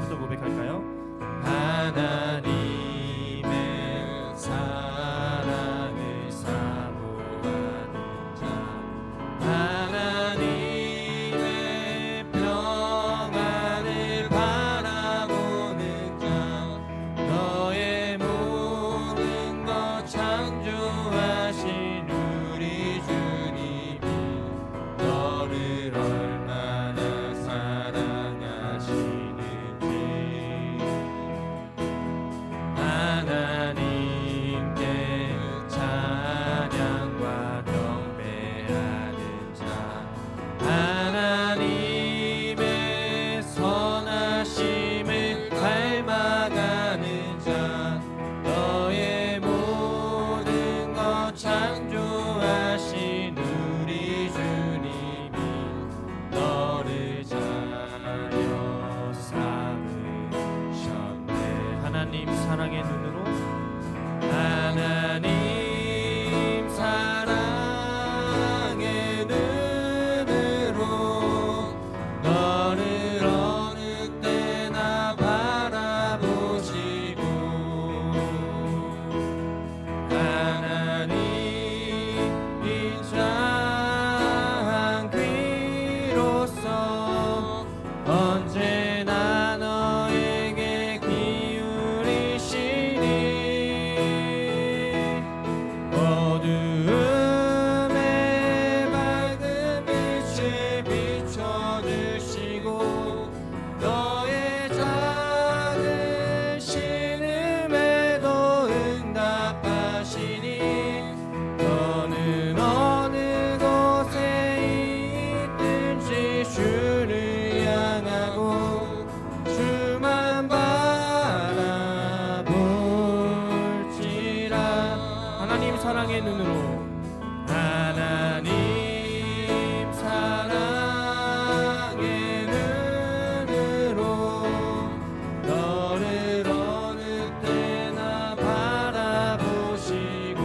시작부터 고백할까요? 하나님의 사랑을 사모하는 자, 하나님의 평안을 바라보는 자, 너의 모든 것 창조하신 우리 주님이 너를 얼마나 사랑하시는지 하나님께 찬양과 경배하는 자, 하나님의 선하심을 닮아가는 자, 너의 모든 것 창조하신 우리 주님이 너를 자녀 삼으셨네. 하나님 사랑의 눈으로 하나님 사랑의 눈으로 너를 어느 때나 바라보시고 하나님 인자한 귀로서 언제나 너에게 기울이시니 어두움에 밝은 빛을 비춰주시고 너의 작은 신음에도 응답하시니 너는 어느 곳에 있든지 주를 향하고 주만 바라볼지라. 하나님 사랑의 눈으로 하나님 사랑의 눈으로 너를 어느 때나 바라보시고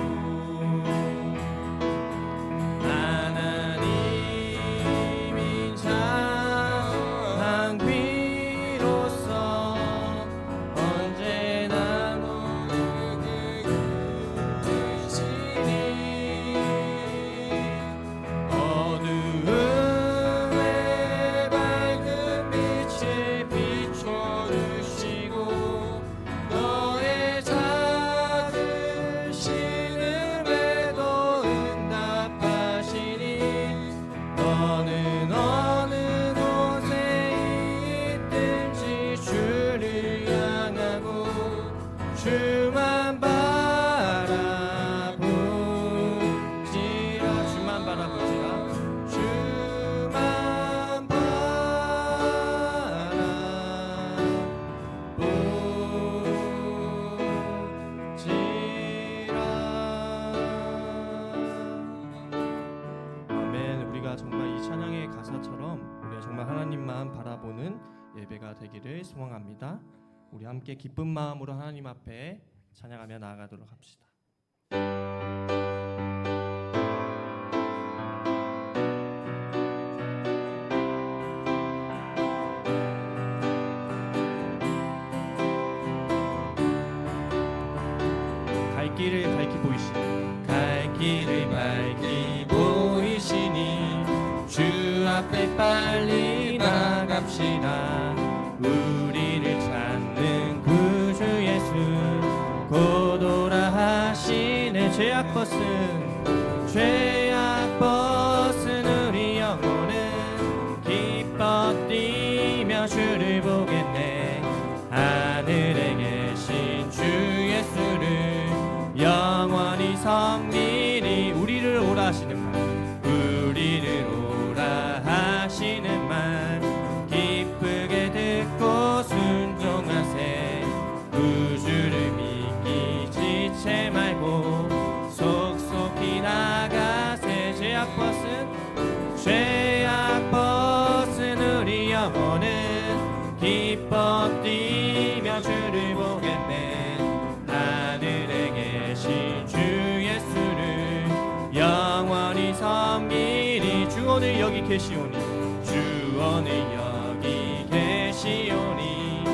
하나님 인자한 귀로서 언제나 너에게 기울이시니 어두움에 밝은 빛을 비춰주시고 너의 작은 신음에도 응답하시니 너는 어느 곳에 있든지 주를 향하고 주만 바라볼지라. 주만 바라볼지라. 주만 바라볼지라. 아멘. 우리가 정말 이 찬양의 가사처럼 우리가 정말 하나님만 바라보는 예배가 되기를 소망합니다. 우리 함께 기쁜 마음으로 하나님 앞에 찬양하며 나아가도록 합시다. 갈 길을 밝히 보이시니 갈 길을 밝히 보이시니 주 앞에 빨리 나갑시다. 우리를 찾는 구주 예수 곧 오라 하시네. 죄악 벗은 우리 영혼은 기뻐 뛰며 주를 보겠네. 하늘에 계신 주 예수를 영원히 섬기니. 우리를 오라 하시는 말, 우리를 오라 하시는 말 기쁘게 듣고 순종하세. 구주를 믿기 지체 말고 속속히 나가세. 죄악 벗은 우리 영혼은 기뻐 뛰며 주를 보겠네. 하늘에 계신 주 예수를 영원히 섬기니. 주 오늘 여기 계시오니. 주 오늘 여기 계시오니.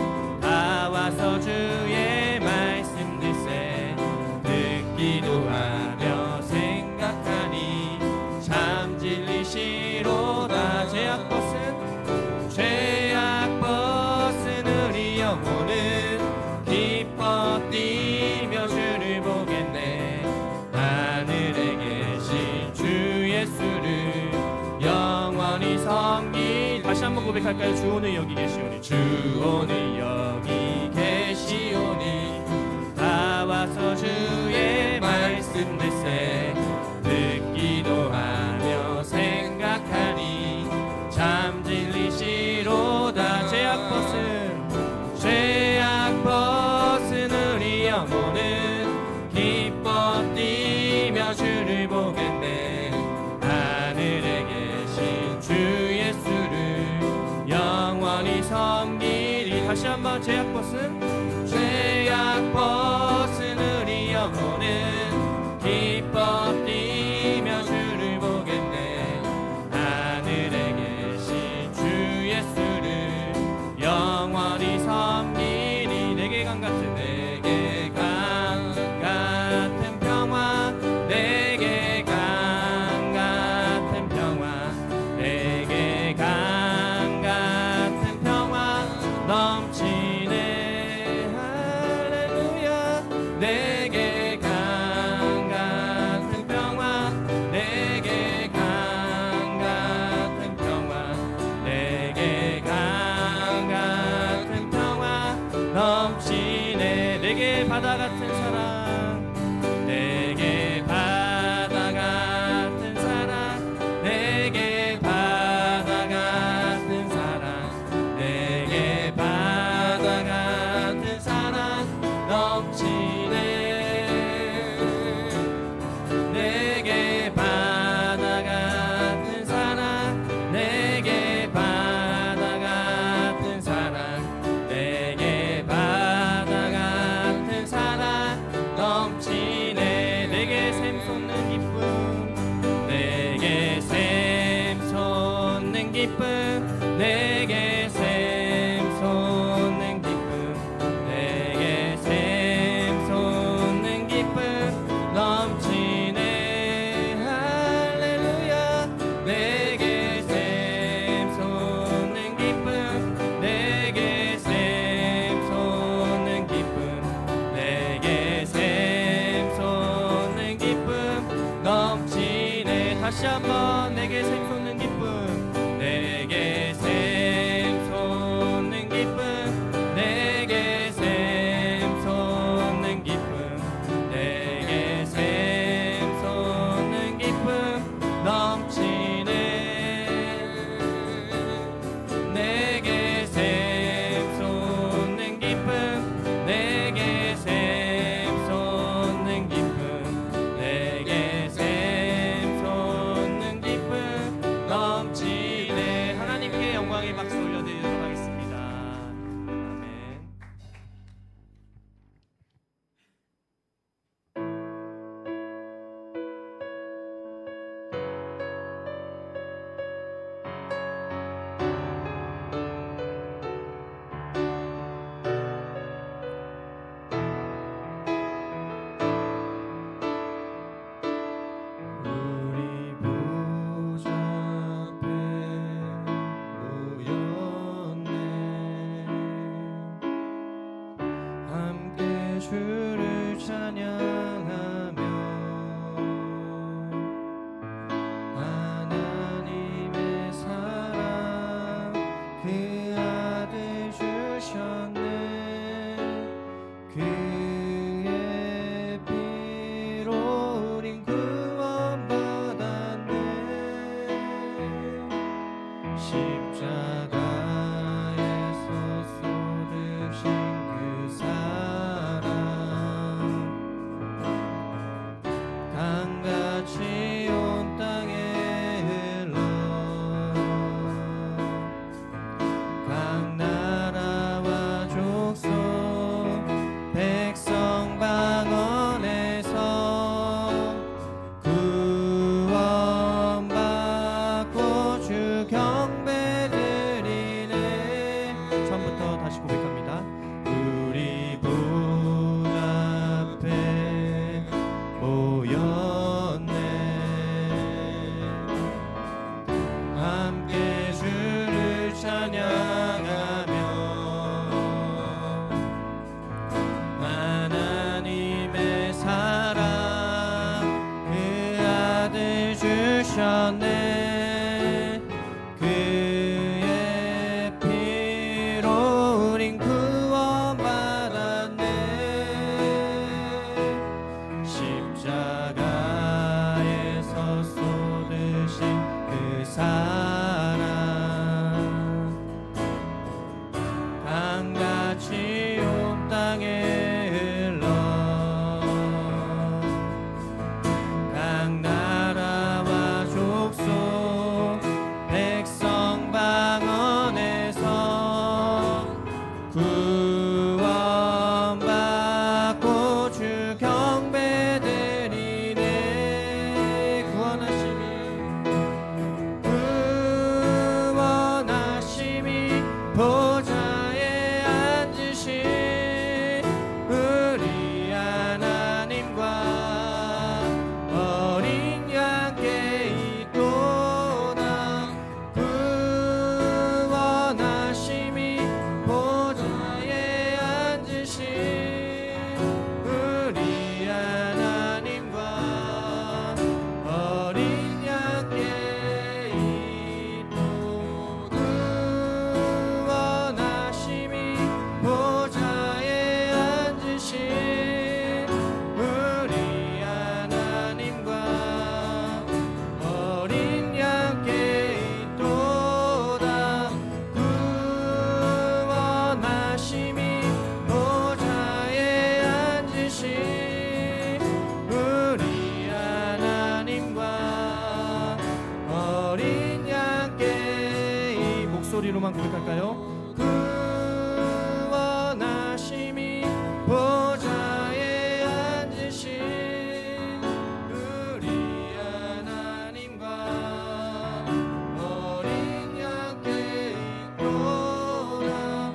주의 말씀 들세 듣기도 하며 생각하니 참 진리시로다. 죄악 벗은 우리 영혼은 기뻐 뛰며 주를 보겠네. 하늘에 계신 주 예수를 영원히 섬기. 다시 한번 고백할까요? 주 오늘 여기 계시오니, 주 오늘 여기 계시오니 다 와서 주의 말씀 들세 듣기도 하며 생각하니 참 진리시로다. 죄악 벗은 우리 영혼은 기뻐 뛰며 주를 보겠네. 하늘에 계신 주 예수를 영원히 섬기리. 다시 한번 죄악 벗은 우리 영혼은 기뻐 뛰며 주를 보겠네. 하늘에 계신 주 예수를 영원히 섬기니. 내게 강 같은 평화, 내게 강 같은 평화, 내게 강 같은 평화 넘치네. 할렐루야. 내게 강 같은 평화, 내게 강 같은 평화, 내게 강 같은 평화 넘치네. 내게 바다 같은 사랑, 내게 바다 같은 사랑, 내게 바다 같은 사랑, 내게 바다 같은 사랑 넘치네. 내게 바다 같은 사랑, 내게 바다 같은 사랑, 내게 바다 같은 사랑 넘치네. 내게 샘솟는 기쁨, 내게 샘솟는 기쁨, 내게 샘솟는 기쁨, 내게 샘솟는 기쁨 넘치네. 할렐루야. 내게 샘솟는 기쁨, 내게 샘솟는 기쁨, 내게 샘솟는 기쁨 넘치네. 다시 한번 내게 샘솟는 기쁨, 내게 샘솟는 기쁨, 내게 샘솟는 기쁨, 내게 샘솟는 기쁨 넘치네. 내게 샘솟는 기쁨, 내게 샘솟는 기쁨, 내게 샘솟는 기쁨 넘치네. 하나님께 영광의 박수 올려드리도록 하겠습니다. 아멘. 우리 보좌 앞에 모였네. 함께 주를 찬양하며 하나님의 사랑 그 아들 주셨네. 그의 피로 우린 구원받았네. 십자가에서 쏟으신 그 사랑 강같이 온 땅에 흘러 각 나라와 족속 백성 방언에서 구원받고 주 경배드리네. 처음부터 다시 고백합니다. 우리 목소리로만 고백할까요? 구원하심이 보좌에 앉으신 우리 하나님과 어린 양께 있도다.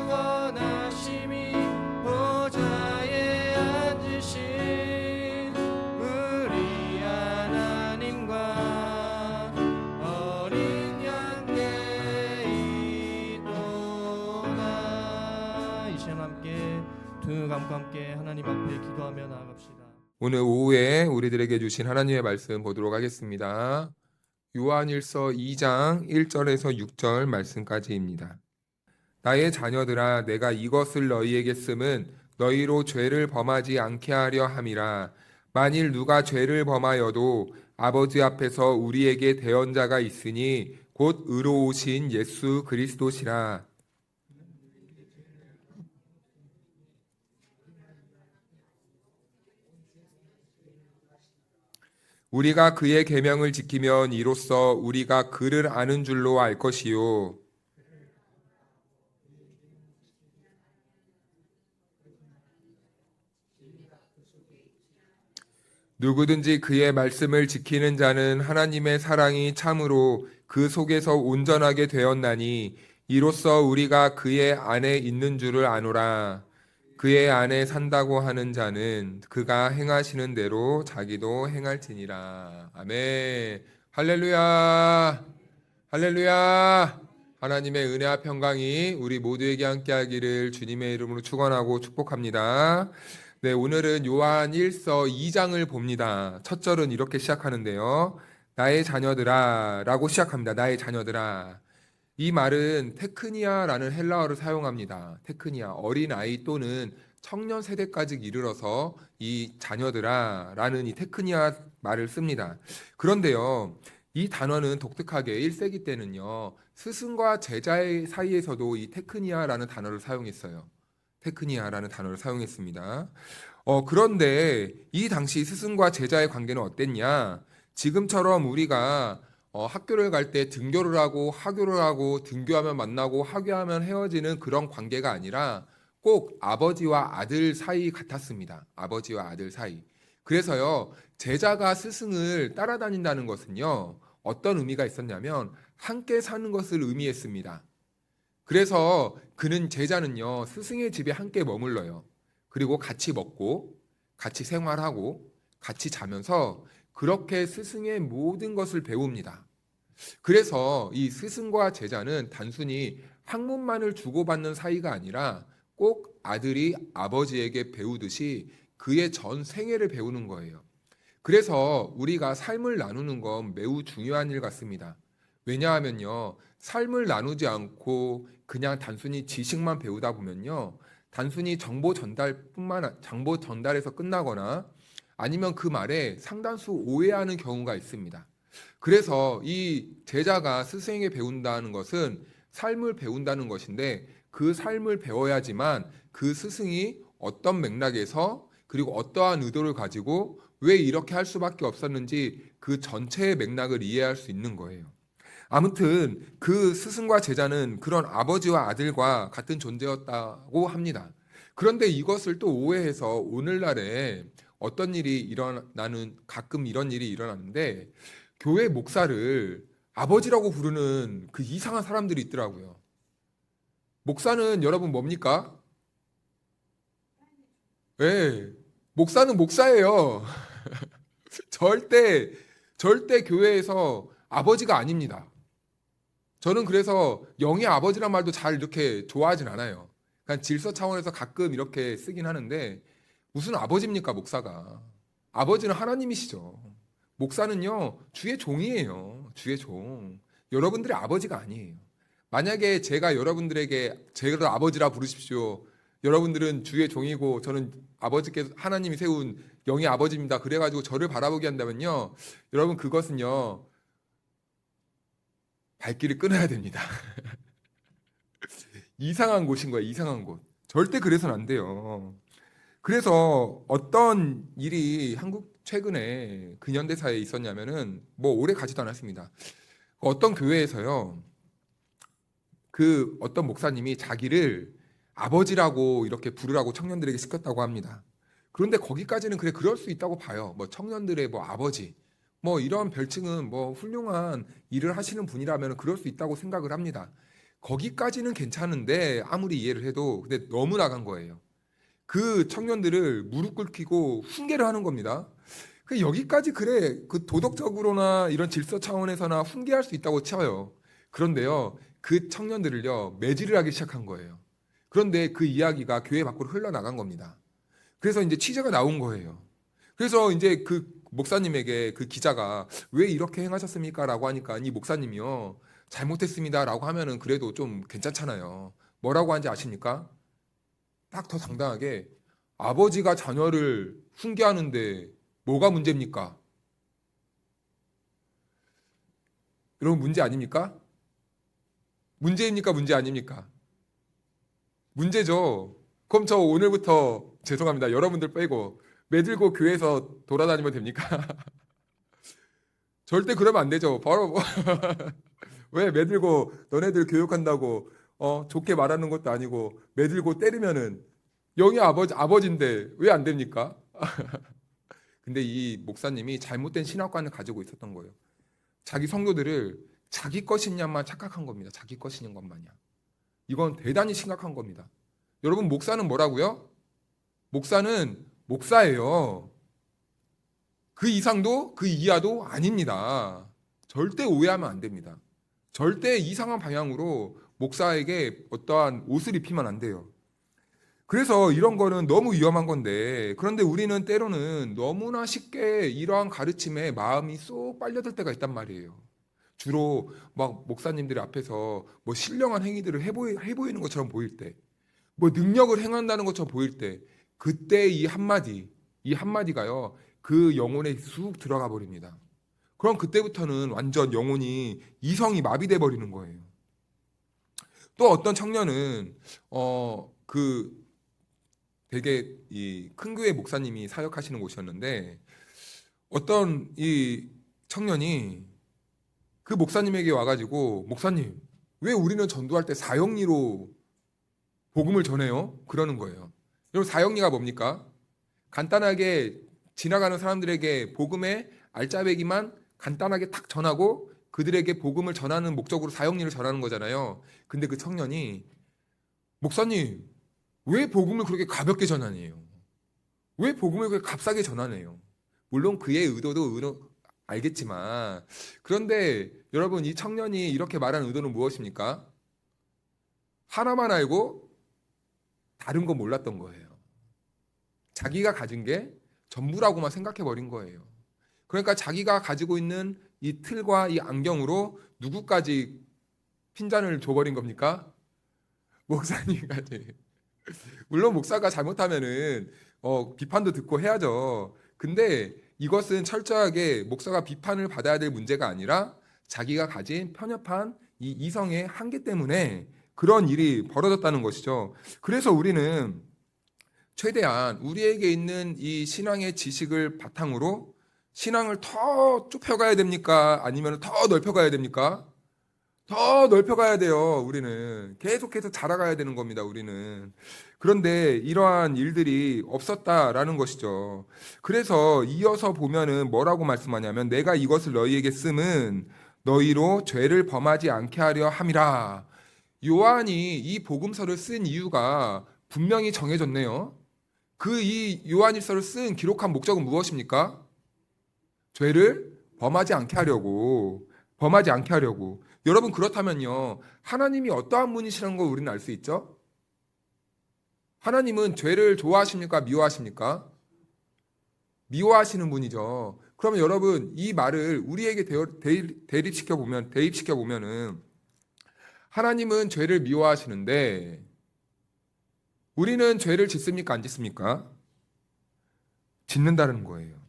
구원하심이 보좌에 앉으신 우리 하나님과 어린 양께 있도다. 이 시간 함께 두 눈 감고 함께 하나님 앞에 기도하며 나아갑시다. 오늘 오후에 우리들에게 주신 하나님의 말씀 보도록 하겠습니다. 요한일서 2장 1절에서 6절 말씀까지입니다. 나의 자녀들아, 내가 이것을 너희에게 씀은 너희로 죄를 범하지 않게 하려 함이라. 만일 누가 죄를 범하여도 아버지 앞에서 우리에게 대언자가 있으니 곧 의로우신 예수 그리스도시라. 우리가 그의 계명을 지키면 이로써 우리가 그를 아는 줄로 알 것이요. 누구든지 그의 말씀을 지키는 자는 하나님의 사랑이 참으로 그 속에서 온전하게 되었나니 이로써 우리가 그의 안에 있는 줄을 아노라. 그의 안에 산다고 하는 자는 그가 행하시는 대로 자기도 행할지니라. 아멘. 할렐루야. 할렐루야. 하나님의 은혜와 평강이 우리 모두에게 함께하기를 주님의 이름으로 축원하고 축복합니다. 네, 오늘은 요한 1서 2장을 봅니다. 첫 절은 이렇게 시작하는데요. 나의 자녀들아 라고 시작합니다. 나의 자녀들아. 이 말은 테크니아라는 헬라어를 사용합니다. 테크니아, 어린아이 또는 청년 세대까지 이르러서 이 자녀들아 라는 이 테크니아 말을 씁니다. 그런데요, 이 단어는 독특하게 1세기 때는요, 스승과 제자의 사이에서도 이 테크니아라는 단어를 사용했어요. 테크니아라는 단어를 사용했습니다. 그런데 이 당시 스승과 제자의 관계는 어땠냐? 지금처럼 우리가 학교를 갈 때 등교를 하고 하교를 하고 등교하면 만나고 하교하면 헤어지는 그런 관계가 아니라 꼭 아버지와 아들 사이 같았습니다. 아버지와 아들 사이. 그래서요, 제자가 스승을 따라다닌다는 것은요, 어떤 의미가 있었냐면 함께 사는 것을 의미했습니다. 그래서 제자는요, 스승의 집에 함께 머물러요. 그리고 같이 먹고 같이 생활하고 같이 자면서 그렇게 스승의 모든 것을 배웁니다. 그래서 이 스승과 제자는 단순히 학문만을 주고받는 사이가 아니라 꼭 아들이 아버지에게 배우듯이 그의 전 생애를 배우는 거예요. 그래서 우리가 삶을 나누는 건 매우 중요한 일 같습니다. 왜냐하면요, 삶을 나누지 않고 그냥 단순히 지식만 배우다 보면요, 단순히 정보 전달에서 끝나거나 아니면 그 말에 상당수 오해하는 경우가 있습니다. 그래서 이 제자가 스승에게 배운다는 것은 삶을 배운다는 것인데, 그 삶을 배워야지만 그 스승이 어떤 맥락에서 그리고 어떠한 의도를 가지고 왜 이렇게 할 수밖에 없었는지 그 전체의 맥락을 이해할 수 있는 거예요. 아무튼 그 스승과 제자는 그런 아버지와 아들과 같은 존재였다고 합니다. 그런데 이것을 또 오해해서 오늘날에 가끔 이런 일이 일어나는데, 교회 목사를 아버지라고 부르는 그 이상한 사람들이 있더라고요. 목사는 여러분 뭡니까? 네, 목사는 목사예요. 절대 교회에서 아버지가 아닙니다. 저는 그래서 영의 아버지란 말도 잘 이렇게 좋아하진 않아요. 그냥 질서 차원에서 가끔 이렇게 쓰긴 하는데, 무슨 아버지입니까, 목사가? 아버지는 하나님이시죠. 목사는요, 주의 종이에요. 주의 종. 여러분들의 아버지가 아니에요. 만약에 제가 여러분들에게 제가 아버지라 부르십시오. 여러분들은 주의 종이고 저는 아버지께서 하나님이 세운 영의 아버지입니다. 그래가지고 저를 바라보게 한다면요, 여러분 그것은요, 발길을 끊어야 됩니다. 이상한 곳인 거예요. 이상한 곳. 절대 그래서는 안 돼요. 그래서 어떤 일이 한국 최근에 근현대사에 있었냐면은, 뭐 오래 가지도 않았습니다. 어떤 교회에서요, 그 어떤 목사님이 자기를 아버지라고 이렇게 부르라고 청년들에게 시켰다고 합니다. 그런데 거기까지는 그래, 그럴 수 있다고 봐요. 뭐 청년들의 뭐 아버지, 뭐 이런 별칭은 뭐 훌륭한 일을 하시는 분이라면 그럴 수 있다고 생각을 합니다. 거기까지는 괜찮은데 아무리 이해를 해도 근데 너무 나간 거예요. 그 청년들을 무릎 꿇히고 훈계를 하는 겁니다. 여기까지 그래, 그 도덕적으로나 이런 질서 차원에서나 훈계할 수 있다고 쳐요. 그런데요, 그 청년들을요 매질을 하기 시작한 거예요. 그런데 그 이야기가 교회 밖으로 흘러나간 겁니다. 그래서 이제 취재가 나온 거예요. 그래서 이제 그 목사님에게 그 기자가 왜 이렇게 행하셨습니까? 라고 하니까 이 목사님이요, 잘못했습니다 라고 하면은 그래도 좀 괜찮잖아요. 뭐라고 하는지 아십니까? 딱 더 당당하게, 아버지가 자녀를 훈계하는데 뭐가 문제입니까? 여러분, 문제 아닙니까? 문제입니까? 문제 아닙니까? 문제죠. 그럼 저 오늘부터 죄송합니다. 여러분들 빼고 매들고 교회에서 돌아다니면 됩니까? 절대 그러면 안 되죠. 바로 왜 매들고 너네들 교육한다고 좋게 말하는 것도 아니고 매들고 때리면은 영이 아버지인데 왜 안 됩니까? 근데 이 목사님이 잘못된 신학관을 가지고 있었던 거예요. 자기 성도들을 자기 것인 것만 착각한 겁니다. 자기 것인 것 마냥. 이건 대단히 심각한 겁니다. 여러분, 목사는 뭐라고요? 목사는 목사예요. 그 이상도 그 이하도 아닙니다. 절대 오해하면 안 됩니다. 절대 이상한 방향으로 목사에게 어떠한 옷을 입히면 안 돼요. 그래서 이런 거는 너무 위험한 건데, 그런데 우리는 때로는 너무나 쉽게 이러한 가르침에 마음이 쏙 빨려들 때가 있단 말이에요. 주로 막 목사님들 앞에서 뭐 신령한 행위들을 해보이는 것처럼 보일 때, 뭐 능력을 행한다는 것처럼 보일 때, 그때 이 한마디가요, 그 영혼에 쑥 들어가 버립니다. 그럼 그때부터는 완전 영혼이 이성이 마비돼 버리는 거예요. 또 어떤 청년은 되게 이 큰 교회 목사님이 사역하시는 곳이었는데, 어떤 이 청년이 그 목사님에게 와가지고, 목사님, 왜 우리는 전도할 때 사형리로 복음을 전해요? 그러는 거예요. 여러분, 사형리가 뭡니까? 간단하게 지나가는 사람들에게 복음의 알짜배기만 간단하게 탁 전하고 그들에게 복음을 전하는 목적으로 사형리를 전하는 거잖아요. 근데 그 청년이, 목사님, 왜 복음을 그렇게 가볍게 전하네요? 왜 복음을 그렇게 값싸게 전하네요? 물론 그의 의도도 알겠지만, 그런데 여러분, 이 청년이 이렇게 말하는 의도는 무엇입니까? 하나만 알고 다른 건 몰랐던 거예요. 자기가 가진 게 전부라고만 생각해 버린 거예요. 그러니까 자기가 가지고 있는 이 틀과 이 안경으로 누구까지 핀잔을 줘버린 겁니까? 목사님까지. 물론 목사가 잘못하면은 비판도 듣고 해야죠. 근데 이것은 철저하게 목사가 비판을 받아야 될 문제가 아니라 자기가 가진 편협한 이 이성의 한계 때문에 그런 일이 벌어졌다는 것이죠. 그래서 우리는 최대한 우리에게 있는 이 신앙의 지식을 바탕으로 신앙을 더 좁혀가야 됩니까? 아니면 더 넓혀가야 됩니까? 더 넓혀가야 돼요. 우리는 계속해서 자라가야 되는 겁니다. 우리는. 그런데 이러한 일들이 없었다라는 것이죠. 그래서 이어서 보면은 뭐라고 말씀하냐면, 내가 이것을 너희에게 씀은 너희로 죄를 범하지 않게 하려 함이라. 요한이 이 복음서를 쓴 이유가 분명히 정해졌네요. 그 이 요한일서를 쓴 기록한 목적은 무엇입니까? 죄를 범하지 않게 하려고. 여러분, 그렇다면요, 하나님이 어떠한 분이시라는 걸 우리는 알 수 있죠? 하나님은 죄를 좋아하십니까? 미워하십니까? 미워하시는 분이죠. 그러면 여러분, 이 말을 우리에게 대입시켜 보면은, 하나님은 죄를 미워하시는데 우리는 죄를 짓습니까? 안 짓습니까? 짓는다는 거예요.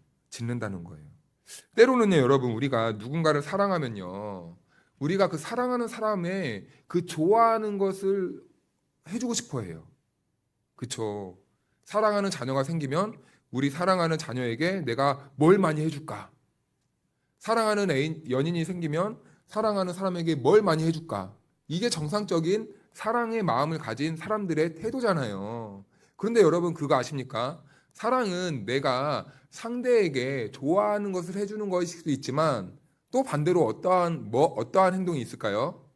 때로는요, 여러분, 우리가 누군가를 사랑하면요, 우리가 그 사랑하는 사람의 그 좋아하는 것을 해주고 싶어 해요. 그쵸? 사랑하는 자녀가 생기면 우리 사랑하는 자녀에게 내가 뭘 많이 해줄까? 사랑하는 연인이 생기면 사랑하는 사람에게 뭘 많이 해줄까? 이게 정상적인 사랑의 마음을 가진 사람들의 태도잖아요. 그런데 여러분 그거 아십니까? 사랑은 내가 상대에게 좋아하는 것을 해주는 것일 수도 있지만 또 반대로 어떠한 행동이 있을까요?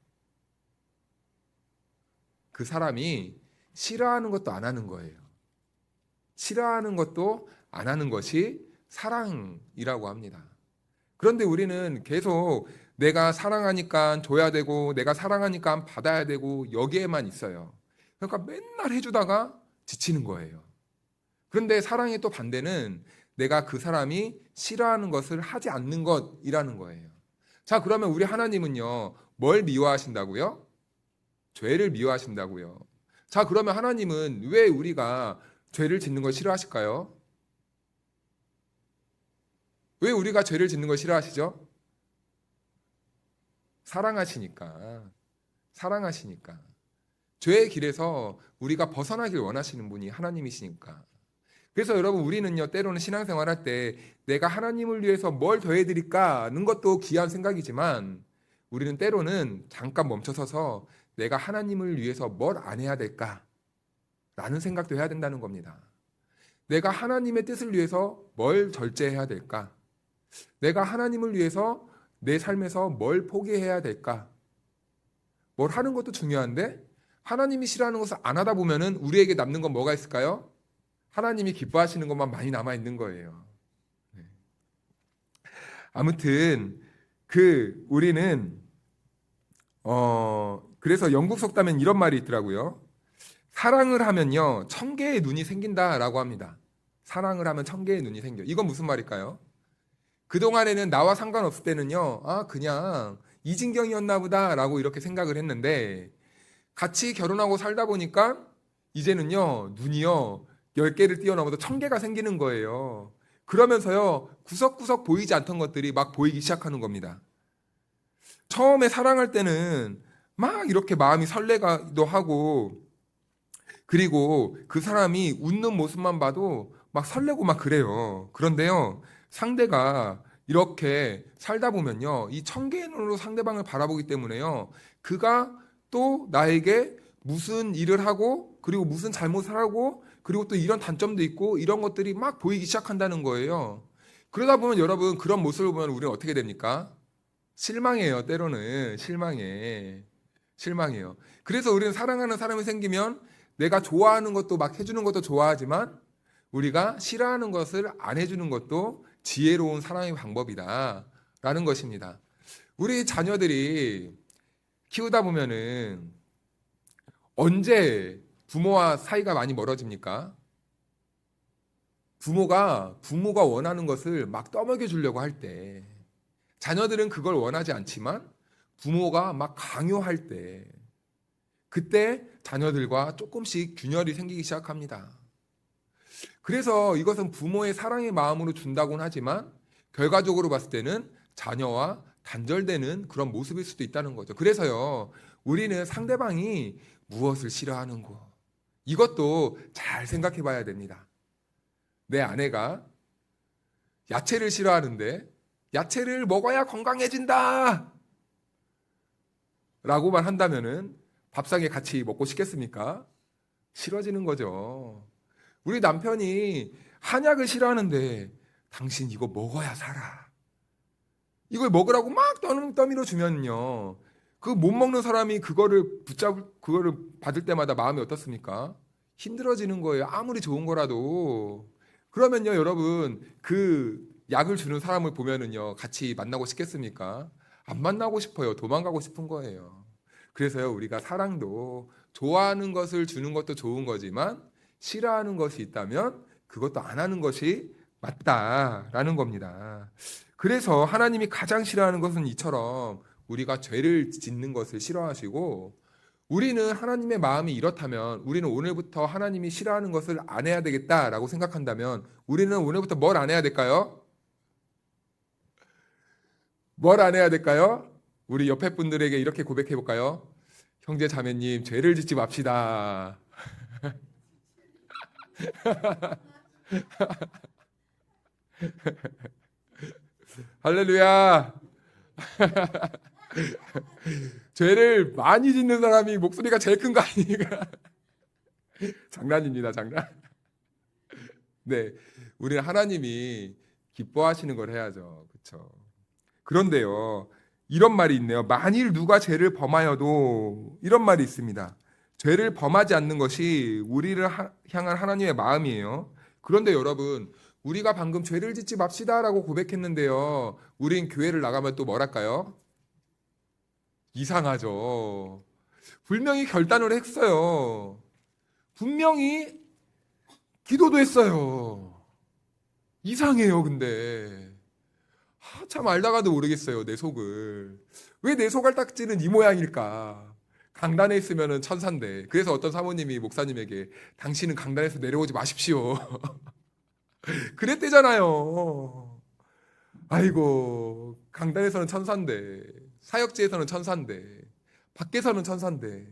그 사람이 싫어하는 것도 안 하는 거예요. 싫어하는 것도 안 하는 것이 사랑이라고 합니다. 그런데 우리는 계속 내가 사랑하니까 줘야 되고 내가 사랑하니까 받아야 되고 여기에만 있어요. 그러니까 맨날 해주다가 지치는 거예요. 그런데 사랑의 또 반대는 내가 그 사람이 싫어하는 것을 하지 않는 것이라는 거예요. 자, 그러면 우리 하나님은요, 뭘 미워하신다고요? 죄를 미워하신다고요. 자, 그러면 하나님은 왜 우리가 죄를 짓는 걸 싫어하실까요? 왜 우리가 죄를 짓는 걸 싫어하시죠? 사랑하시니까. 사랑하시니까. 죄의 길에서 우리가 벗어나길 원하시는 분이 하나님이시니까. 그래서 여러분 우리는요 때로는 신앙생활할 때 내가 하나님을 위해서 뭘 더해드릴까 하는 것도 귀한 생각이지만 우리는 때로는 잠깐 멈춰서서 내가 하나님을 위해서 뭘 안 해야 될까 라는 생각도 해야 된다는 겁니다. 내가 하나님의 뜻을 위해서 뭘 절제해야 될까? 내가 하나님을 위해서 내 삶에서 뭘 포기해야 될까? 뭘 하는 것도 중요한데 하나님이 싫어하는 것을 안 하다 보면은 우리에게 남는 건 뭐가 있을까요? 하나님이 기뻐하시는 것만 많이 남아 있는 거예요. 아무튼 우리는 그래서 영국 속담엔 이런 말이 있더라고요. 사랑을 하면요 천개의 눈이 생긴다라고 합니다. 사랑을 하면 천개의 눈이 생겨. 이건 무슨 말일까요? 그동안에는 나와 상관없을 때는요 그냥 이진경이었나 보다라고 이렇게 생각을 했는데 같이 결혼하고 살다 보니까 이제는요 눈이요 10개를 뛰어넘어서 1000개가 생기는 거예요. 그러면서요 구석구석 보이지 않던 것들이 막 보이기 시작하는 겁니다. 처음에 사랑할 때는 막 이렇게 마음이 설레기도 하고 그리고 그 사람이 웃는 모습만 봐도 막 설레고 막 그래요. 그런데요 상대가 이렇게 살다 보면요 이 1000개의 눈으로 상대방을 바라보기 때문에요 그가 또 나에게 무슨 일을 하고 그리고 무슨 잘못을 하고 그리고 또 이런 단점도 있고 이런 것들이 막 보이기 시작한다는 거예요. 그러다 보면 여러분 그런 모습을 보면 우리는 어떻게 됩니까? 실망해요. 때로는 실망해요. 그래서 우리는 사랑하는 사람이 생기면 내가 좋아하는 것도 막 해주는 것도 좋아하지만 우리가 싫어하는 것을 안 해주는 것도 지혜로운 사랑의 방법이다라는 것입니다. 우리 자녀들이 키우다 보면은 언제 부모와 사이가 많이 멀어집니까? 부모가 원하는 것을 막 떠먹여 주려고 할 때, 자녀들은 그걸 원하지 않지만 부모가 막 강요할 때, 그때 자녀들과 조금씩 균열이 생기기 시작합니다. 그래서 이것은 부모의 사랑의 마음으로 준다고는 하지만 결과적으로 봤을 때는 자녀와 단절되는 그런 모습일 수도 있다는 거죠. 그래서요, 우리는 상대방이 무엇을 싫어하는고 이것도 잘 생각해 봐야 됩니다. 내 아내가 야채를 싫어하는데 야채를 먹어야 건강해진다 라고만 한다면은 밥상에 같이 먹고 싶겠습니까? 싫어지는 거죠. 우리 남편이 한약을 싫어하는데 당신 이거 먹어야 살아. 이걸 먹으라고 막 떠밀어 주면요. 그 못 먹는 사람이 그거를 받을 때마다 마음이 어떻습니까? 힘들어지는 거예요. 아무리 좋은 거라도. 그러면요, 여러분, 그 약을 주는 사람을 보면은요, 같이 만나고 싶겠습니까? 안 만나고 싶어요. 도망가고 싶은 거예요. 그래서요, 우리가 사랑도 좋아하는 것을 주는 것도 좋은 거지만 싫어하는 것이 있다면 그것도 안 하는 것이 맞다라는 겁니다. 그래서 하나님이 가장 싫어하는 것은 이처럼 우리가 죄를 짓는 것을 싫어하시고 우리는 하나님의 마음이 이렇다면 우리는 오늘부터 하나님이 싫어하는 것을 안 해야 되겠다라고 생각한다면 우리는 오늘부터 뭘 안 해야 될까요? 뭘 안 해야 될까요? 우리 옆에 분들에게 이렇게 고백해 볼까요? 형제 자매님 죄를 짓지 맙시다. 할렐루야. 죄를 많이 짓는 사람이 목소리가 제일 큰 거 아닙니까? 장난입니다, 장난. 네, 우리는 하나님이 기뻐하시는 걸 해야죠, 그렇죠? 그런데요, 이런 말이 있네요. 만일 누가 죄를 범하여도 이런 말이 있습니다. 죄를 범하지 않는 것이 우리를 향한 하나님의 마음이에요. 그런데 여러분, 우리가 방금 죄를 짓지 맙시다라고 고백했는데요. 우린 교회를 나가면 또 뭐랄까요? 이상하죠. 분명히 결단을 했어요. 분명히 기도도 했어요. 이상해요, 근데. 참 알다가도 모르겠어요, 내 속을. 왜 내 속알딱지는 이 모양일까? 강단에 있으면 천사인데. 그래서 어떤 사모님이 목사님에게 당신은 강단에서 내려오지 마십시오. 그랬대잖아요. 아이고, 강단에서는 천사인데, 사역지에서는 천사인데, 밖에서는 천사인데,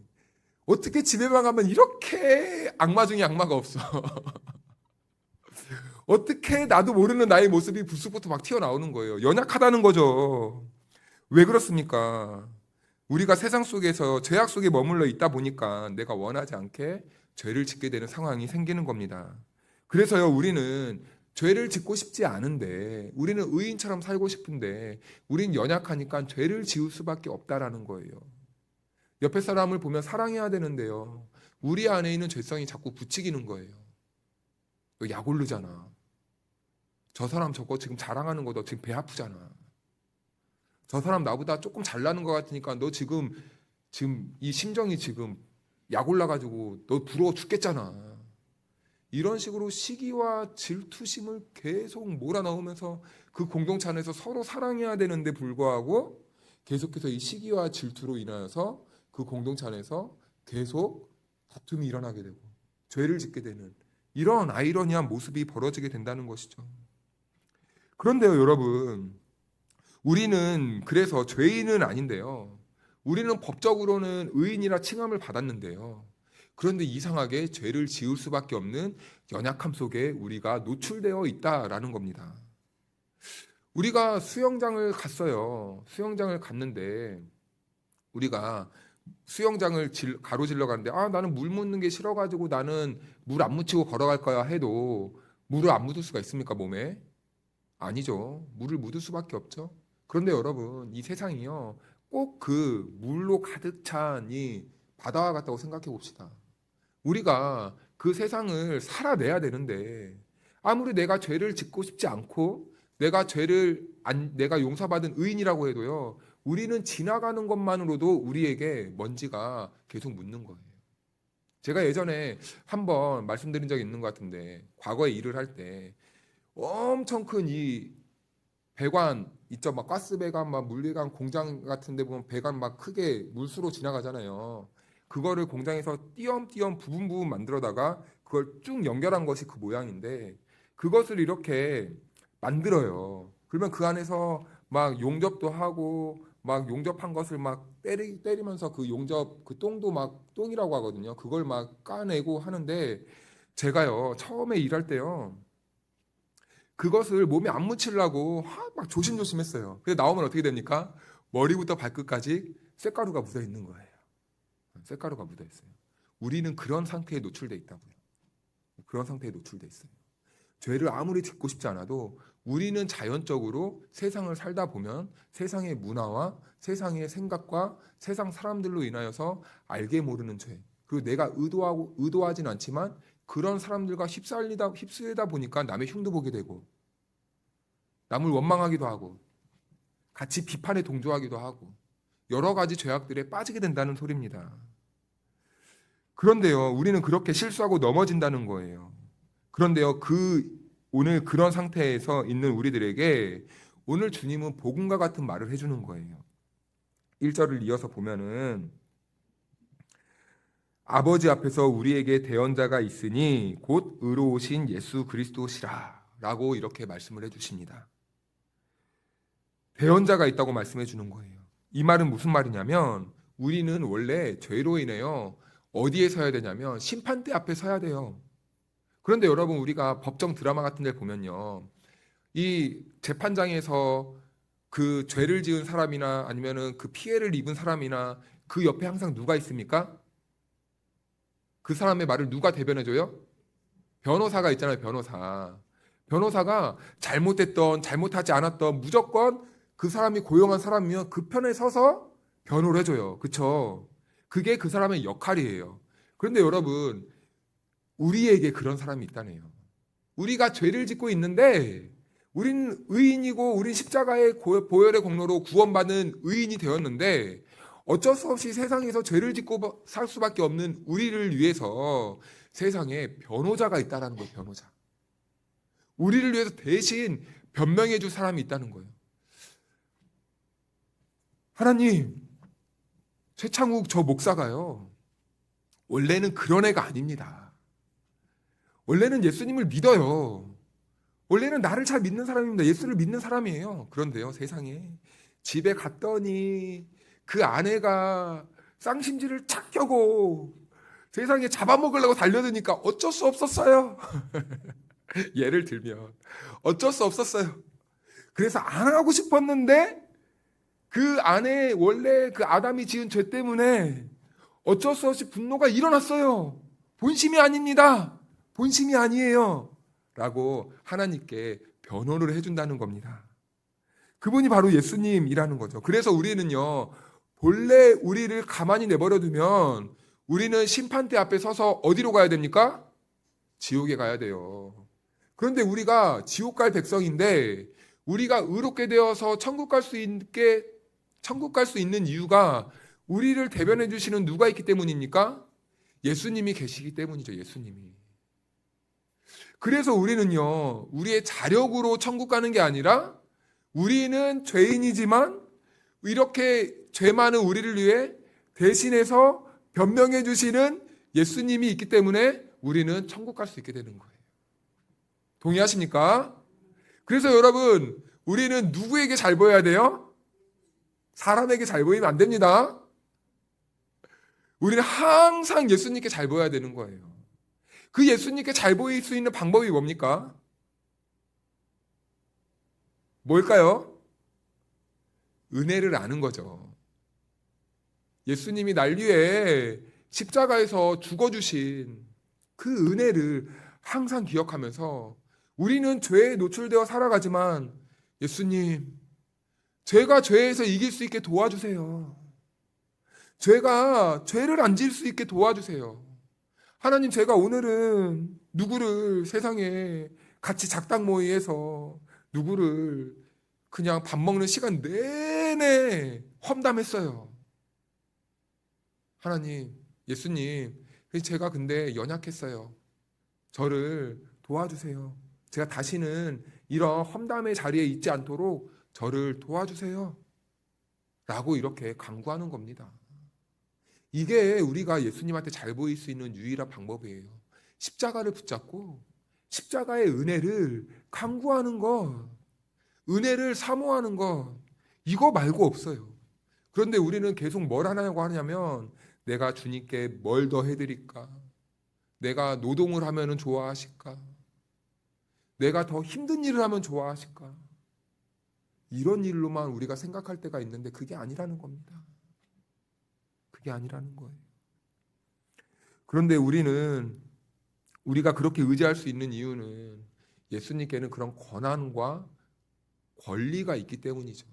어떻게 집에만 가면 이렇게 악마 중에 악마가 없어? 어떻게 나도 모르는 나의 모습이 불쑥부터 막 튀어나오는 거예요. 연약하다는 거죠. 왜 그렇습니까? 우리가 세상 속에서 죄악 속에 머물러 있다 보니까 내가 원하지 않게 죄를 짓게 되는 상황이 생기는 겁니다. 그래서요, 우리는 죄를 짓고 싶지 않은데, 우리는 의인처럼 살고 싶은데, 우린 연약하니까 죄를 지을 수밖에 없다라는 거예요. 옆에 사람을 보면 사랑해야 되는데요, 우리 안에 있는 죄성이 자꾸 부추기는 거예요. 너 약 오르잖아. 저 사람 저거 지금 자랑하는 거 너 지금 배 아프잖아. 저 사람 나보다 조금 잘나는 것 같으니까 너 지금 이 심정이 지금 약 올라가지고 너 부러워 죽겠잖아. 이런 식으로 시기와 질투심을 계속 몰아넣으면서 그 공동체 안에서 서로 사랑해야 되는데 불구하고 계속해서 이 시기와 질투로 인하여서 그 공동체 안에서 계속 다툼이 일어나게 되고 죄를 짓게 되는 이런 아이러니한 모습이 벌어지게 된다는 것이죠. 그런데요, 여러분, 우리는 그래서 죄인은 아닌데요. 우리는 법적으로는 의인이라 칭함을 받았는데요. 그런데 이상하게 죄를 지을 수밖에 없는 연약함 속에 우리가 노출되어 있다라는 겁니다. 우리가 수영장을 갔어요. 수영장을 갔는데 우리가 수영장을 가로질러 가는데 나는 물 묻는 게 싫어가지고 나는 물 안 묻히고 걸어갈 거야 해도 물을 안 묻을 수가 있습니까, 몸에? 아니죠. 물을 묻을 수밖에 없죠. 그런데 여러분, 이 세상이요, 꼭 그 물로 가득 찬 이 바다와 같다고 생각해 봅시다. 우리가 그 세상을 살아내야 되는데 아무리 내가 죄를 짓고 싶지 않고 내가 내가 용서받은 의인이라고 해도요, 우리는 지나가는 것만으로도 우리에게 먼지가 계속 묻는 거예요. 제가 예전에 한번 말씀드린 적이 있는 것 같은데, 과거에 일을 할 때 엄청 큰 이 배관 있죠, 막 가스 배관, 막 물배관 공장 같은데 보면 배관 막 크게 물수로 지나가잖아요. 그거를 공장에서 띄엄띄엄 부분 만들어다가 그걸 쭉 연결한 것이 그 모양인데, 그것을 이렇게 만들어요. 그러면 그 안에서 막 용접도 하고 막 용접한 것을 막 때리면서 그 용접 그 똥도 막 똥이라고 하거든요. 그걸 막 까내고 하는데, 제가요 처음에 일할 때요 그것을 몸에 안 묻히려고 막 조심조심했어요. 근데 나오면 어떻게 됩니까? 머리부터 발끝까지 쇳가루가 묻어 있는 거예요. 쇳가루가 묻어 있어요. 우리는 그런 상태에 노출돼 있다고요. 그런 상태에 노출돼 있어요. 죄를 아무리 짓고 싶지 않아도 우리는 자연적으로 세상을 살다 보면 세상의 문화와 세상의 생각과 세상 사람들로 인하여서 알게 모르는 죄, 그리고 내가 의도하진 않지만 그런 사람들과 휩쓸리다 보니까 남의 흉도 보게 되고 남을 원망하기도 하고 같이 비판에 동조하기도 하고 여러 가지 죄악들에 빠지게 된다는 소리입니다. 그런데요, 우리는 그렇게 실수하고 넘어진다는 거예요. 그런데요, 오늘 그런 상태에서 있는 우리들에게 오늘 주님은 복음과 같은 말을 해주는 거예요. 1절을 이어서 보면은 아버지 앞에서 우리에게 대언자가 있으니 곧 의로우신 예수 그리스도시라 라고 이렇게 말씀을 해주십니다. 대언자가 있다고 말씀해 주는 거예요. 이 말은 무슨 말이냐면, 우리는 원래 죄로 인해요 어디에 서야 되냐면 심판대 앞에 서야 돼요. 그런데 여러분, 우리가 법정 드라마 같은 데 보면요, 이 재판장에서 그 죄를 지은 사람이나 아니면은 그 피해를 입은 사람이나 그 옆에 항상 누가 있습니까? 그 사람의 말을 누가 대변해줘요? 변호사가 있잖아요. 변호사가 잘못했던 잘못하지 않았던 무조건 그 사람이 고용한 사람이면 그 편에 서서 변호를 해줘요. 그쵸? 그게 그 사람의 역할이에요. 그런데 여러분, 우리에게 그런 사람이 있다네요. 우리가 죄를 짓고 있는데 우린 의인이고 우린 십자가의 보혈의 공로로 구원받은 의인이 되었는데 어쩔 수 없이 세상에서 죄를 짓고 살 수밖에 없는 우리를 위해서 세상에 변호자가 있다라는 거예요. 변호자. 우리를 위해서 대신 변명해 줄 사람이 있다는 거예요. 하나님, 최창욱 저 목사가요. 원래는 그런 애가 아닙니다. 원래는 예수님을 믿어요. 원래는 나를 잘 믿는 사람입니다. 예수를 믿는 사람이에요. 그런데요, 세상에 집에 갔더니 그 아내가 쌍심지를 착 껴고 세상에 잡아먹으려고 달려드니까 어쩔 수 없었어요. 예를 들면 어쩔 수 없었어요. 그래서 안 하고 싶었는데 그 아내 원래 그 아담이 지은 죄 때문에 어쩔 수 없이 분노가 일어났어요. 본심이 아닙니다. 본심이 아니에요. 라고 하나님께 변호를 해준다는 겁니다. 그분이 바로 예수님이라는 거죠. 그래서 우리는요, 본래 우리를 가만히 내버려 두면 우리는 심판대 앞에 서서 어디로 가야 됩니까? 지옥에 가야 돼요. 그런데 우리가 지옥 갈 백성인데 우리가 의롭게 되어서 천국 갈 수 있는 이유가 우리를 대변해 주시는 누가 있기 때문입니까? 예수님이 계시기 때문이죠. 예수님이. 그래서 우리는요, 우리의 자력으로 천국 가는 게 아니라 우리는 죄인이지만 이렇게 죄 많은 우리를 위해 대신해서 변명해 주시는 예수님이 있기 때문에 우리는 천국 갈 수 있게 되는 거예요. 동의하십니까? 그래서 여러분, 우리는 누구에게 잘 보여야 돼요? 사람에게 잘 보이면 안 됩니다. 우리는 항상 예수님께 잘 보여야 되는 거예요. 그 예수님께 잘 보일 수 있는 방법이 뭡니까? 뭘까요? 은혜를 아는 거죠. 예수님이 날 위해 십자가에서 죽어주신 그 은혜를 항상 기억하면서 우리는 죄에 노출되어 살아가지만 예수님, 제가 죄에서 이길 수 있게 도와주세요. 제가 죄를 안 지을 수 있게 도와주세요. 하나님, 제가 오늘은 누구를 세상에 같이 작당 모의해서 누구를 그냥 밥 먹는 시간 내내 험담했어요. 하나님, 예수님, 제가 근데 연약했어요. 저를 도와주세요. 제가 다시는 이런 험담의 자리에 있지 않도록 저를 도와주세요. 라고 이렇게 간구하는 겁니다. 이게 우리가 예수님한테 잘 보일 수 있는 유일한 방법이에요. 십자가를 붙잡고 십자가의 은혜를 간구하는 것, 은혜를 사모하는 것, 이거 말고 없어요. 그런데 우리는 계속 뭘 하냐고 하냐면 내가 주님께 뭘 더 해드릴까? 내가 노동을 하면 좋아하실까? 내가 더 힘든 일을 하면 좋아하실까? 이런 일로만 우리가 생각할 때가 있는데 그게 아니라는 겁니다. 그게 아니라는 거예요. 그런데 우리가 그렇게 의지할 수 있는 이유는 예수님께는 그런 권한과 권리가 있기 때문이죠.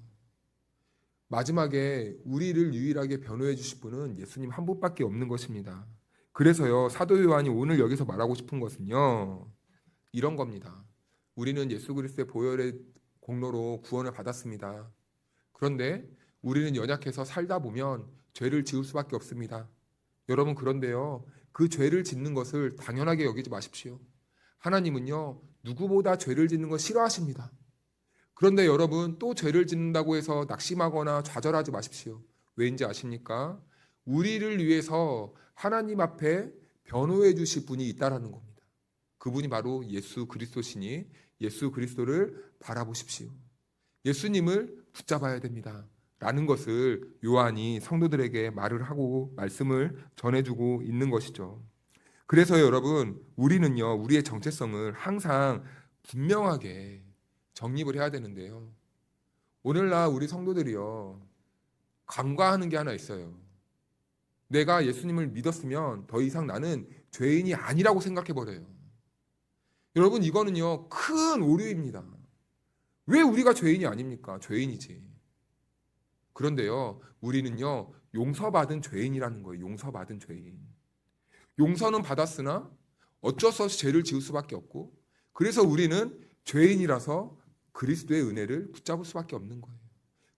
마지막에 우리를 유일하게 변호해 주실 분은 예수님 한 분밖에 없는 것입니다. 그래서요, 사도 요한이 오늘 여기서 말하고 싶은 것은요, 이런 겁니다. 우리는 예수 그리스도의 보혈의 공로로 구원을 받았습니다. 그런데 우리는 연약해서 살다 보면 죄를 지을 수밖에 없습니다. 여러분, 그런데요, 그 죄를 짓는 것을 당연하게 여기지 마십시오. 하나님은요, 누구보다 죄를 짓는 걸 싫어하십니다. 그런데 여러분, 또 죄를 짓는다고 해서 낙심하거나 좌절하지 마십시오. 왜인지 아십니까? 우리를 위해서 하나님 앞에 변호해 주실 분이 있다라는 겁니다. 그분이 바로 예수 그리스도시니 예수 그리스도를 바라보십시오. 예수님을 붙잡아야 됩니다. 라는 것을 요한이 성도들에게 말을 하고 말씀을 전해주고 있는 것이죠. 그래서 여러분, 우리는요, 우리의 정체성을 항상 분명하게 정립을 해야 되는데요. 오늘날 우리 성도들이요, 간과하는 게 하나 있어요. 내가 예수님을 믿었으면 더 이상 나는 죄인이 아니라고 생각해버려요. 여러분, 이거는요, 큰 오류입니다. 왜 우리가 죄인이 아닙니까? 죄인이지. 그런데요, 우리는요, 용서받은 죄인이라는 거예요. 용서받은 죄인. 용서는 받았으나 어쩔 수 없이 죄를 지을 수밖에 없고, 그래서 우리는 죄인이라서 그리스도의 은혜를 붙잡을 수밖에 없는 거예요.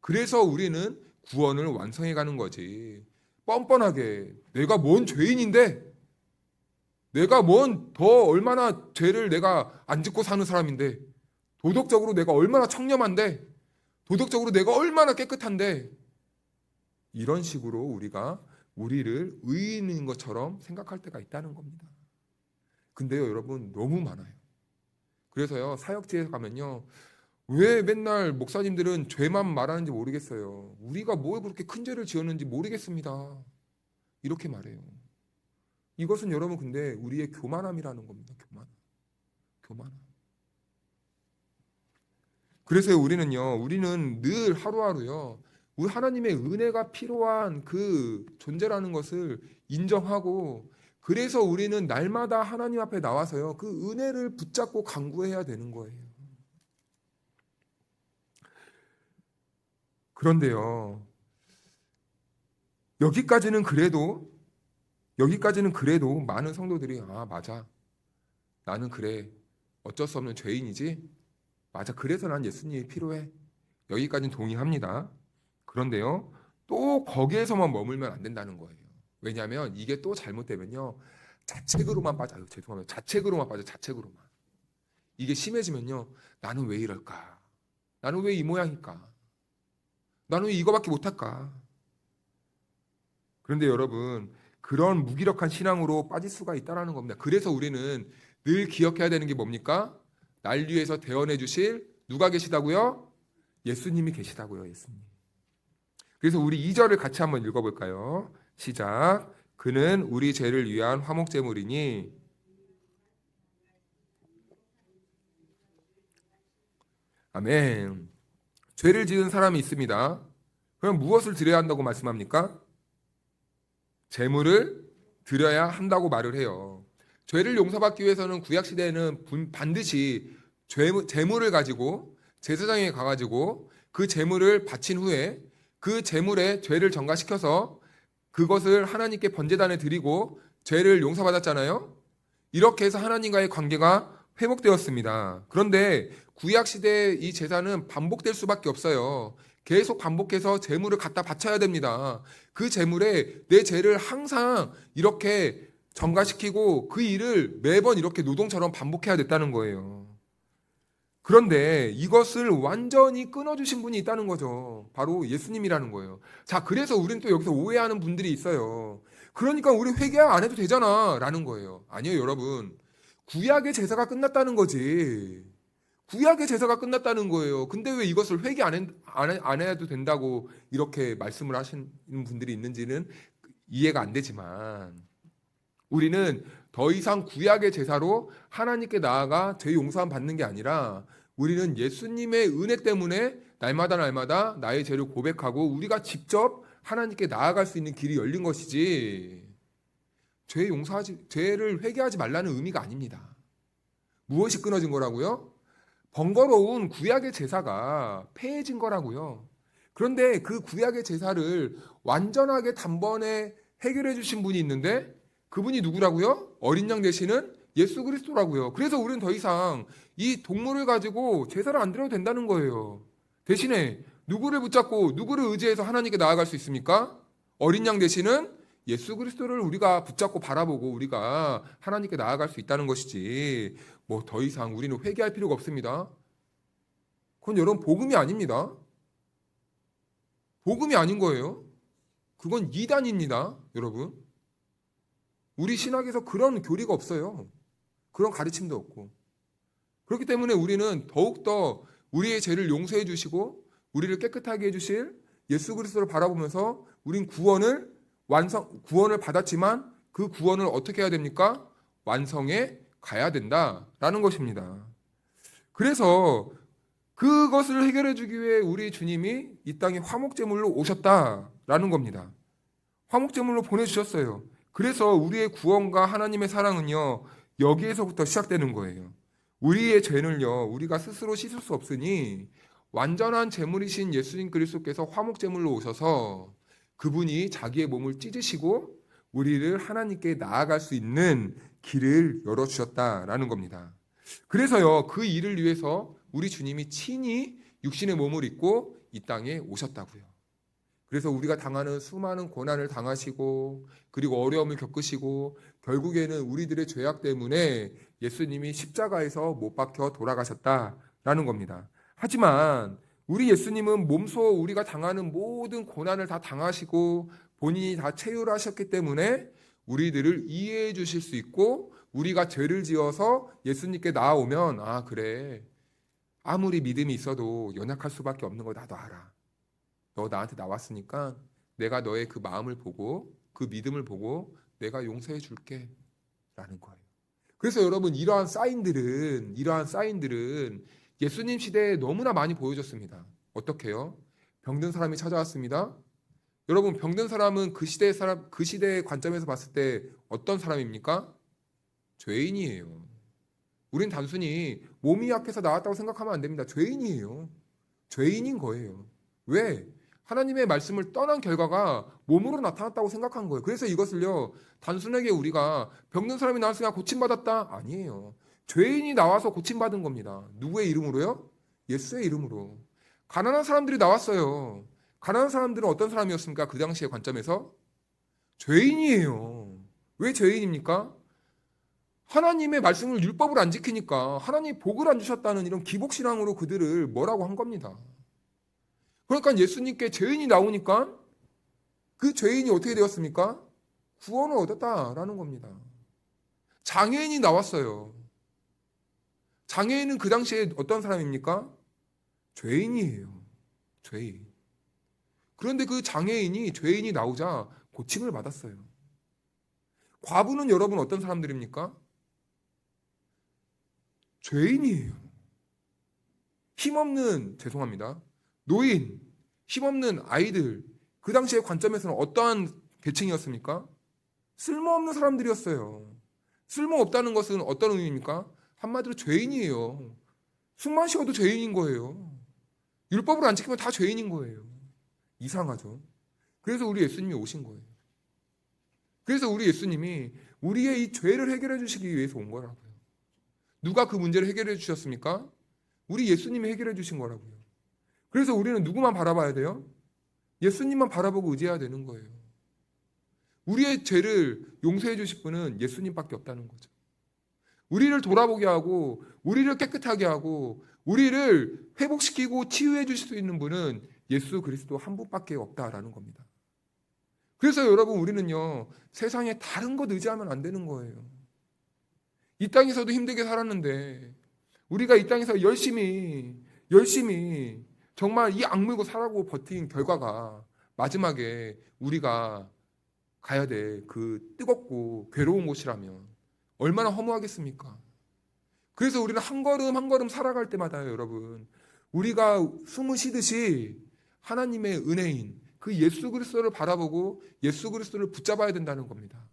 그래서 우리는 구원을 완성해 가는 거지. 뻔뻔하게 내가 뭔 죄인인데, 내가 뭔 더 얼마나 죄를 내가 안 짓고 사는 사람인데, 도덕적으로 내가 얼마나 청렴한데, 도덕적으로 내가 얼마나 깨끗한데, 이런 식으로 우리가 우리를 의인인 것처럼 생각할 때가 있다는 겁니다. 근데요, 여러분, 너무 많아요. 그래서요, 사역지에 가면요, 왜 맨날 목사님들은 죄만 말하는지 모르겠어요. 우리가 뭘 그렇게 큰 죄를 지었는지 모르겠습니다. 이렇게 말해요. 이것은 여러분 근데 우리의 교만함이라는 겁니다. 교만함. 그래서 우리는 늘 하루하루요, 우리 하나님의 은혜가 필요한 그 존재라는 것을 인정하고, 그래서 우리는 날마다 하나님 앞에 나와서요, 그 은혜를 붙잡고 간구해야 되는 거예요. 그런데요, 여기까지는 그래도 많은 성도들이, 아, 맞아, 나는 그래, 어쩔 수 없는 죄인이지, 맞아, 그래서 난 예수님이 필요해, 여기까지는 동의합니다. 그런데요, 또 거기에서만 머물면 안 된다는 거예요. 왜냐하면 이게 또 잘못되면요, 자책으로만 빠져요. 죄송합니다. 자책으로만. 이게 심해지면요, 나는 왜 이럴까? 나는 왜 이 모양일까? 나는 왜 이거밖에 못할까? 그런데 여러분, 그런 무기력한 신앙으로 빠질 수가 있다는 겁니다. 그래서 우리는 늘 기억해야 되는 게 뭡니까? 날 위해서 대언해 주실 누가 계시다고요? 예수님이 계시다고요. 예수님. 그래서 우리 2절을 같이 한번 읽어볼까요? 시작. 그는 우리 죄를 위한 화목제물이니 아멘. 죄를 지은 사람이 있습니다. 그럼 무엇을 드려야 한다고 말씀합니까? 제물을 드려야 한다고 말을 해요. 죄를 용서받기 위해서는 구약시대에는 반드시 제물을 가지고 제사장에 가가지고 그 제물을 바친 후에 그 제물에 죄를 전가시켜서 그것을 하나님께 번제단에 드리고 죄를 용서받았잖아요. 이렇게 해서 하나님과의 관계가 회복되었습니다. 그런데 구약시대의 이 제사는 반복될 수밖에 없어요. 계속 반복해서 제물을 갖다 바쳐야 됩니다. 그 제물에 내 죄를 항상 이렇게 전가시키고 그 일을 매번 이렇게 노동처럼 반복해야 됐다는 거예요. 그런데 이것을 완전히 끊어주신 분이 있다는 거죠. 바로 예수님이라는 거예요. 자, 그래서 우리는 또 여기서 오해하는 분들이 있어요. 그러니까 우리 회개 안 해도 되잖아 라는 거예요. 아니요, 여러분. 구약의 제사가 끝났다는 거지. 구약의 제사가 끝났다는 거예요. 근데 왜 이것을 회개 안 해도 된다고 이렇게 말씀을 하시는 분들이 있는지는 이해가 안 되지만, 우리는 더 이상 구약의 제사로 하나님께 나아가 죄 용서함 받는 게 아니라 우리는 예수님의 은혜 때문에 날마다 나의 죄를 고백하고 우리가 직접 하나님께 나아갈 수 있는 길이 열린 것이지, 죄를 회개하지 말라는 의미가 아닙니다. 무엇이 끊어진 거라고요? 번거로운 구약의 제사가 폐해진 거라고요. 그런데 그 구약의 제사를 완전하게 단번에 해결해 주신 분이 있는데, 그분이 누구라고요? 어린 양 되시는 예수 그리스도라고요. 그래서 우리는 더 이상 이 동물을 가지고 제사를 안 드려도 된다는 거예요. 대신에 누구를 붙잡고 누구를 의지해서 하나님께 나아갈 수 있습니까? 어린 양 되시는 예수 그리스도를 우리가 붙잡고 바라보고 우리가 하나님께 나아갈 수 있다는 것이지, 뭐 더 이상 우리는 회개할 필요가 없습니다. 그건 여러분 복음이 아닙니다. 복음이 아닌 거예요. 그건 이단입니다, 여러분. 우리 신학에서 그런 교리가 없어요. 그런 가르침도 없고. 그렇기 때문에 우리는 더욱더 우리의 죄를 용서해 주시고 우리를 깨끗하게 해주실 예수 그리스도를 바라보면서 우린 구원을 받았지만 그 구원을 어떻게 해야 됩니까? 완성해 가야 된다라는 것입니다. 그래서 그것을 해결해 주기 위해 우리 주님이 이 땅에 화목제물로 오셨다라는 겁니다. 화목제물로 보내주셨어요. 그래서 우리의 구원과 하나님의 사랑은요, 여기에서부터 시작되는 거예요. 우리의 죄는요, 우리가 스스로 씻을 수 없으니 완전한 제물이신 예수님 그리스도께서 화목제물로 오셔서 그분이 자기의 몸을 찢으시고 우리를 하나님께 나아갈 수 있는 길을 열어주셨다라는 겁니다. 그래서요, 그 일을 위해서 우리 주님이 친히 육신의 몸을 입고 이 땅에 오셨다고요. 그래서 우리가 당하는 수많은 고난을 당하시고 그리고 어려움을 겪으시고 결국에는 우리들의 죄악 때문에 예수님이 십자가에서 못 박혀 돌아가셨다라는 겁니다. 하지만 우리 예수님은 몸소 우리가 당하는 모든 고난을 다 당하시고 본인이 다 체휼하셨기 때문에 우리들을 이해해 주실 수 있고 우리가 죄를 지어서 예수님께 나아오면 아 그래 아무리 믿음이 있어도 연약할 수밖에 없는 거 나도 알아. 너 나한테 나왔으니까 내가 너의 그 마음을 보고 그 믿음을 보고 내가 용서해 줄게 라는 거예요. 그래서 여러분 이러한 사인들은 예수님 시대에 너무나 많이 보여졌습니다. 어떻게요? 병든 사람이 찾아왔습니다. 여러분 병든 사람은 그 시대의 관점에서 봤을 때 어떤 사람입니까? 죄인이에요. 우린 단순히 몸이 약해서 나왔다고 생각하면 안 됩니다. 죄인이에요. 죄인인 거예요. 왜? 하나님의 말씀을 떠난 결과가 몸으로 나타났다고 생각한 거예요. 그래서 이것을요, 단순하게 우리가 병든 사람이 나왔으니까 고침받았다? 아니에요. 죄인이 나와서 고침받은 겁니다. 누구의 이름으로요? 예수의 이름으로. 가난한 사람들이 나왔어요. 가난한 사람들은 어떤 사람이었습니까? 그 당시의 관점에서? 죄인이에요. 왜 죄인입니까? 하나님의 말씀을 율법을 안 지키니까 하나님이 복을 안 주셨다는 이런 기복신앙으로 그들을 뭐라고 한 겁니다. 그러니까 예수님께 죄인이 나오니까 그 죄인이 어떻게 되었습니까? 구원을 얻었다라는 겁니다. 장애인이 나왔어요. 장애인은 그 당시에 어떤 사람입니까? 죄인이에요. 죄인. 그런데 그 장애인이 죄인이 나오자 고침을 받았어요. 과부는 여러분 어떤 사람들입니까? 죄인이에요. 힘없는, 죄송합니다. 노인, 힘없는 아이들, 그 당시의 관점에서는 어떠한 계층이었습니까? 쓸모없는 사람들이었어요. 쓸모없다는 것은 어떤 의미입니까? 한마디로 죄인이에요. 숨만 쉬어도 죄인인 거예요. 율법을 안 지키면 다 죄인인 거예요. 이상하죠? 그래서 우리 예수님이 오신 거예요. 그래서 우리 예수님이 우리의 이 죄를 해결해 주시기 위해서 온 거라고요. 누가 그 문제를 해결해 주셨습니까? 우리 예수님이 해결해 주신 거라고요. 그래서 우리는 누구만 바라봐야 돼요? 예수님만 바라보고 의지해야 되는 거예요. 우리의 죄를 용서해 주실 분은 예수님밖에 없다는 거죠. 우리를 돌아보게 하고 우리를 깨끗하게 하고 우리를 회복시키고 치유해 주실 수 있는 분은 예수 그리스도 한 분밖에 없다라는 겁니다. 그래서 여러분 우리는요 세상에 다른 것 의지하면 안 되는 거예요. 이 땅에서도 힘들게 살았는데 우리가 이 땅에서 열심히 정말 이 악물고 살아고 버틴 결과가 마지막에 우리가 가야 될 그 뜨겁고 괴로운 곳이라면 얼마나 허무하겠습니까? 그래서 우리는 한 걸음 한 걸음 살아갈 때마다 여러분 우리가 숨을 쉬듯이 하나님의 은혜인 그 예수 그리스도를 바라보고 예수 그리스도를 붙잡아야 된다는 겁니다.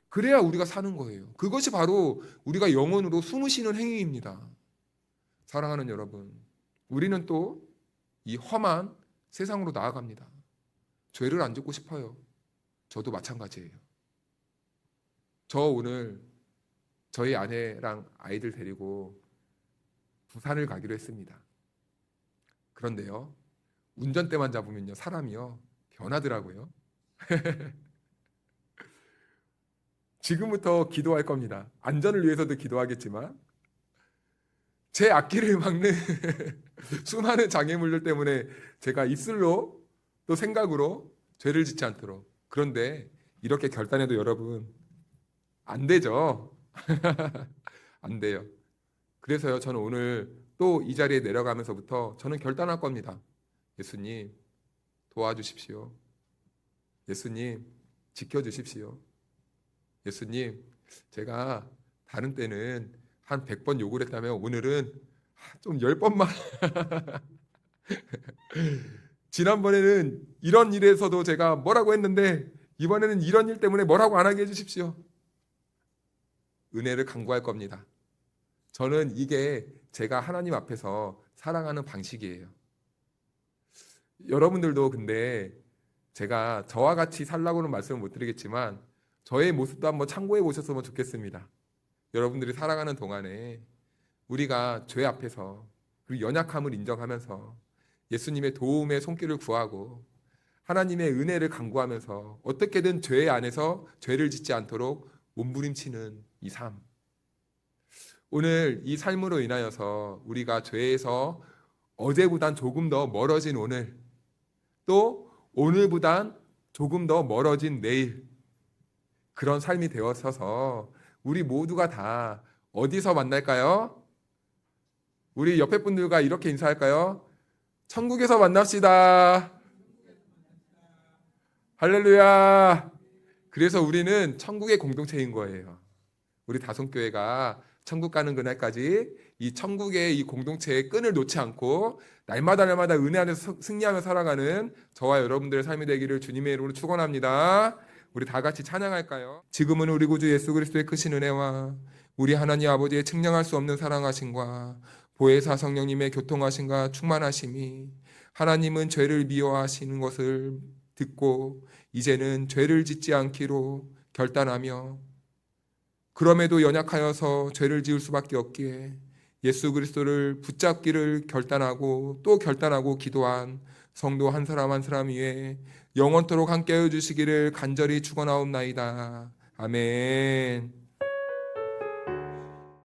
그래야 우리가 사는 거예요. 그것이 바로 우리가 영혼으로 숨을 쉬는 행위입니다. 사랑하는 여러분, 우리는 또 이 험한 세상으로 나아갑니다. 죄를 안 짓고 싶어요. 저도 마찬가지예요. 저 오늘 저희 아내랑 아이들 데리고 부산을 가기로 했습니다. 그런데요, 운전대만 잡으면요 사람이요 변하더라고요. 지금부터 기도할 겁니다. 안전을 위해서도 기도하겠지만 제 앞길을 막는 수많은 장애물들 때문에 제가 입술로 또 생각으로 죄를 짓지 않도록. 그런데 이렇게 결단해도 여러분 안 되죠. 안 돼요. 그래서요 저는 오늘 또 이 자리에 내려가면서부터 저는 결단할 겁니다. 예수님 도와주십시오. 예수님 지켜주십시오. 예수님 제가 다른 때는 한 100번 욕을 했다면 오늘은 좀 10번만 지난번에는 이런 일에서도 제가 뭐라고 했는데 이번에는 이런 일 때문에 뭐라고 안 하게 해주십시오. 은혜를 간구할 겁니다. 저는 이게 제가 하나님 앞에서 살아가는 방식이에요. 여러분들도 근데 제가 저와 같이 살라고는 말씀을 못 드리겠지만 저의 모습도 한번 참고해 보셨으면 좋겠습니다. 여러분들이 살아가는 동안에 우리가 죄 앞에서 그리고 연약함을 인정하면서 예수님의 도움의 손길을 구하고 하나님의 은혜를 간구하면서 어떻게든 죄 안에서 죄를 짓지 않도록 몸부림치는 이 삶. 오늘 이 삶으로 인하여서 우리가 죄에서 어제보단 조금 더 멀어진 오늘, 또 오늘보단 조금 더 멀어진 내일, 그런 삶이 되어서서 우리 모두가 다 어디서 만날까요? 우리 옆에 분들과 이렇게 인사할까요? 천국에서 만납시다. 할렐루야. 그래서 우리는 천국의 공동체인 거예요. 우리 다솜교회가 천국 가는 그날까지 이 천국의 이 공동체의 끈을 놓지 않고 날마다 은혜 안에서 승리하며 살아가는 저와 여러분들의 삶이 되기를 주님의 이름으로 축원합니다. 우리 다 같이 찬양할까요? 지금은 우리 구주 예수 그리스도의 크신 은혜와 우리 하나님 아버지의 측량할 수 없는 사랑하심과 보혜사 성령님의 교통하심과 충만하심이, 하나님은 죄를 미워하시는 것을 듣고 이제는 죄를 짓지 않기로 결단하며 그럼에도 연약하여서 죄를 지을 수밖에 없기에 예수 그리스도를 붙잡기를 결단하고 또 결단하고 기도한 성도 한 사람 한 사람 위에 영원토록 함께하여 주시기를 간절히 축원하옵나이다. 아멘.